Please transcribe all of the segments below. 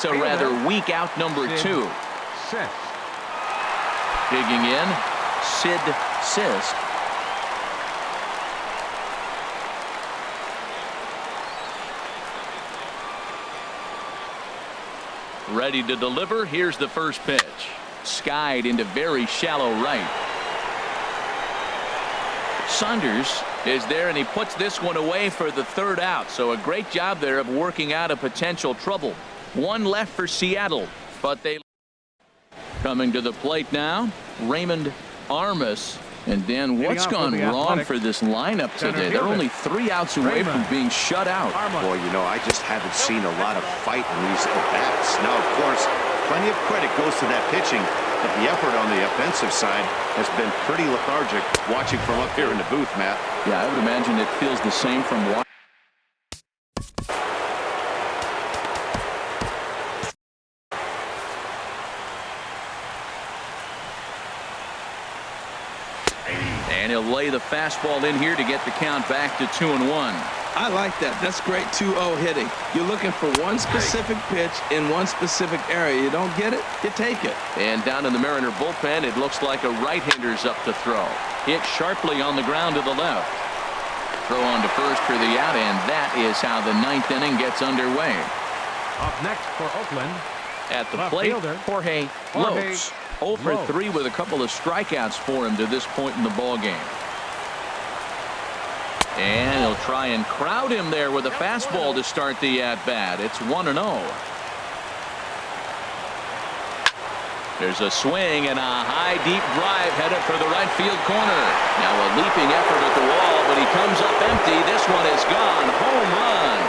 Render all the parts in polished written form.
That's a rather weak out number 2. Digging in, Sid Sist. Ready to deliver. Here's the first pitch. Skied into very shallow right. Saunders is there, and he puts this one away for the 3rd out. So a great job there of working out a potential trouble. 1 left for Seattle, but they coming to the plate now. Raymond Armas. And Dan, what's gone wrong for this lineup today? They're only 3 outs away from being shut out. Well, you know, I just haven't seen a lot of fight in these at-bats. Now, of course, plenty of credit goes to that pitching, but the effort on the offensive side has been pretty lethargic watching from up here in the booth, Matt. Yeah, I would imagine it feels the same from watching. And he'll lay the fastball in here to get the count back to 2-1. I like that. That's great 2-0 hitting. You're looking for one specific pitch in one specific area. You don't get it, you take it. And down in the Mariner bullpen, it looks like a right-hander's up to throw. Hit sharply on the ground to the left. Throw on to first for the out, and that is how the 9th inning gets underway. Up next for Oakland, at the plate, Jorge Lopes. 0 for 3 with a couple of strikeouts for him to this point in the ball game. And he'll try and crowd him there with a fastball to start the at-bat. It's 1-0. There's a swing and a high deep drive headed for the right field corner. Now a leaping effort at the wall, but he comes up empty. This one is gone. Home run.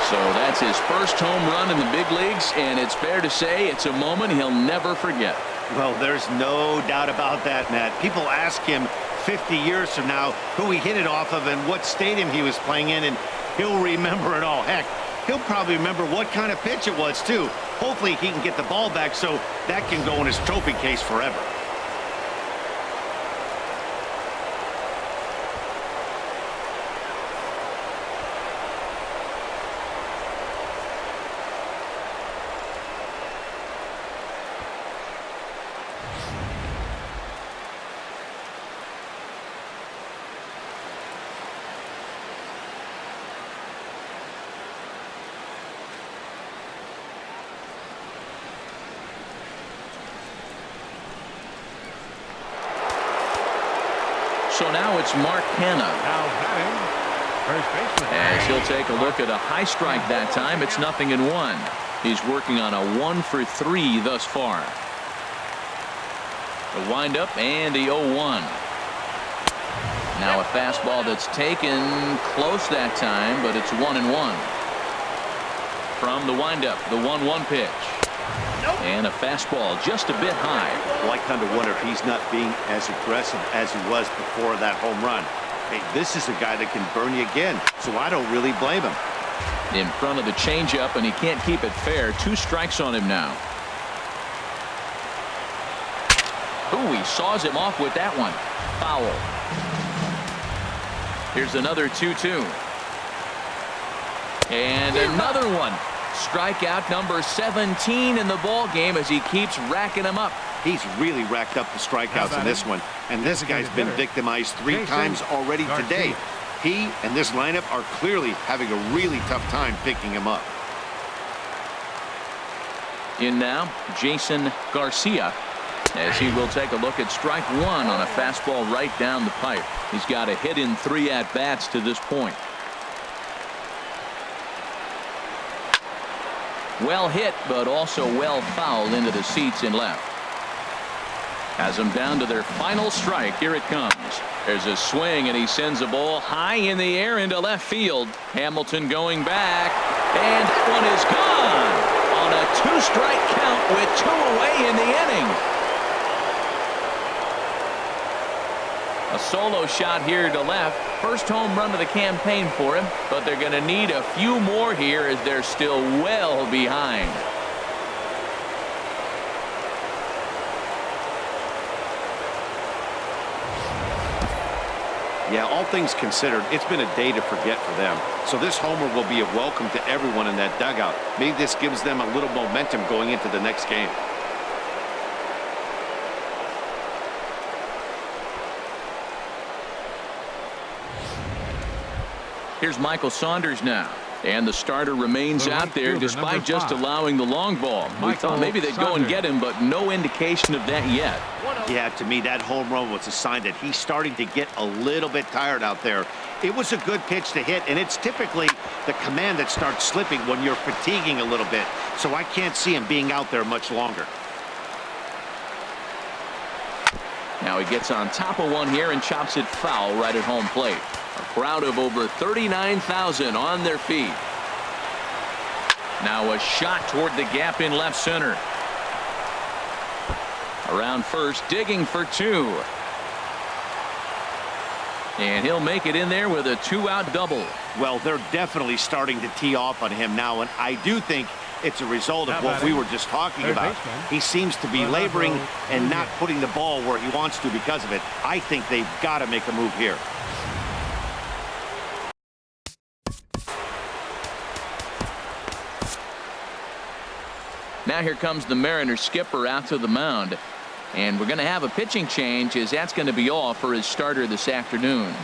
So that's his first home run in the big leagues, and it's fair to say it's a moment he'll never forget. Well, there's no doubt about that, Matt. People ask him 50 years from now who he hit it off of and what stadium he was playing in, and he'll remember it all. Heck, he'll probably remember what kind of pitch it was, too. Hopefully he can get the ball back so that can go in his trophy case forever. So now it's Mark Hanna. As he'll take a look at a high strike that time. It's 0-1. He's working on a 1 for 3 thus far. The windup and the 0-1. Now a fastball that's taken close that time, but it's 1-1. From the windup, the 1-1 pitch. And a fastball just a bit high. Well, I kind of wonder if he's not being as aggressive as he was before that home run. Hey, this is a guy that can burn you again, so I don't really blame him. In front of the changeup, and he can't keep it fair. 2 strikes on him now. Ooh, he saws him off with that one. Foul. Here's another 2-2. And another one. Strikeout number 17 in the ball game as he keeps racking them up. He's really racked up the strikeouts in this one, and this guy's been victimized 3 times already today. He and this lineup are clearly having a really tough time picking him up. In now, Jason Garcia, as he will take a look at strike 1 on a fastball right down the pipe. He's got a hit in 3 at-bats to this point. Well hit, but also well fouled into the seats in left. Has them down to their final strike. Here it comes. There's a swing, and he sends a ball high in the air into left field. Hamilton going back, and that one is gone on a 2-strike count with 2 away in the inning. A solo shot here to left. First home run of the campaign for him, but they're going to need a few more here as they're still well behind. Yeah, all things considered, it's been a day to forget for them. So this homer will be a welcome to everyone in that dugout. Maybe this gives them a little momentum going into the next game. Here's Michael Saunders now. And the starter remains out there despite just allowing the long ball. We thought maybe they'd go and get him, but no indication of that yet. Yeah, to me, that home run was a sign that he's starting to get a little bit tired out there. It was a good pitch to hit, and it's typically the command that starts slipping when you're fatiguing a little bit. So I can't see him being out there much longer. Now he gets on top of one here and chops it foul right at home plate. A crowd of over 39,000 on their feet. Now a shot toward the gap in left center. Around first, digging for two. And he'll make it in there with a two-out double. Well, they're definitely starting to tee off on him now, and I do think it's a result of what we were just talking about. He seems to be laboring and not putting the ball where he wants to because of it. I think they've got to make a move here. Now here comes the Mariners skipper out to the mound. And we're going to have a pitching change, as that's going to be all for his starter this afternoon.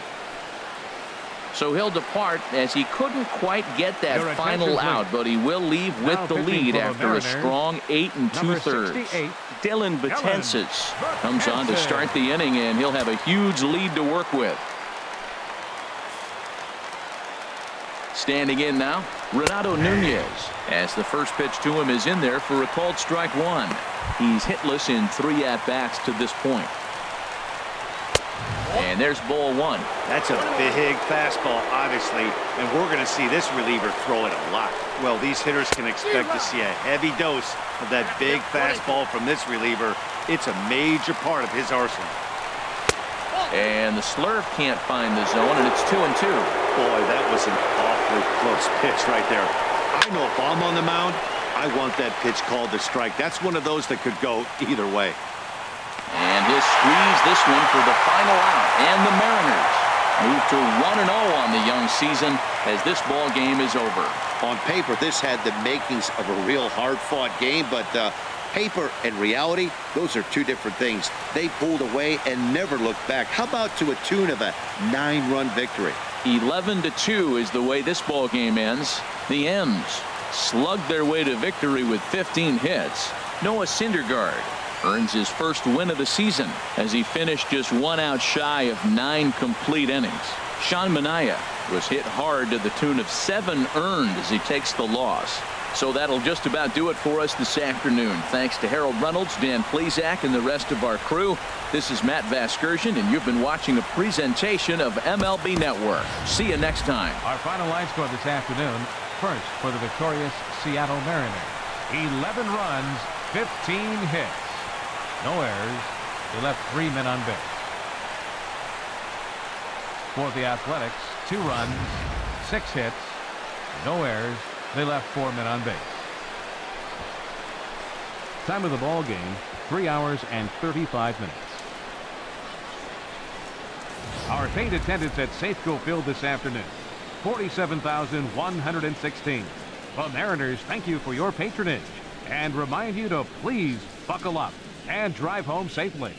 So he'll depart as he couldn't quite get that final out, but he will leave with the lead after a strong 8 2/3. Dylan Betances comes on to start the inning, and he'll have a huge lead to work with. Standing in now, Renato Nunez, as the first pitch to him is in there for a called strike one. He's hitless in 3 at-bats to this point. And there's ball one. That's a big fastball, obviously, and we're going to see this reliever throw it a lot. Well, these hitters can expect to see a heavy dose of that big fastball from this reliever. It's a major part of his arsenal. And the slurve can't find the zone, and it's 2-2. Boy, that was an awfully close pitch right there. I know if I'm on the mound, I want that pitch called a strike. That's one of those that could go either way. And he'll squeeze this one for the final out. And the Mariners move to 1-0 on the young season as this ball game is over. On paper, this had the makings of a real hard-fought game, but paper and reality, those are two different things. They pulled away and never looked back. How about to a tune of a 9-run victory? 11-2 is the way this ball game ends. The M's slugged their way to victory with 15 hits. Noah Syndergaard earns his first win of the season as he finished just 1 out shy of 9 complete innings. Sean Manaea was hit hard to the tune of 7 earned as he takes the loss. So that'll just about do it for us this afternoon. Thanks to Harold Reynolds, Dan Plesac, and the rest of our crew. This is Matt Vasgersian, and you've been watching a presentation of MLB Network. See you next time. Our final line score this afternoon. First for the victorious Seattle Mariners. 11 runs, 15 hits. No errors. They left 3 men on base. For the Athletics, 2 runs, 6 hits, no errors. They left 4 men on base. Time of the ball game, 3 hours and 35 minutes. Our paid attendance at Safeco Field this afternoon, 47,116. The Mariners thank you for your patronage and remind you to please buckle up and drive home safely.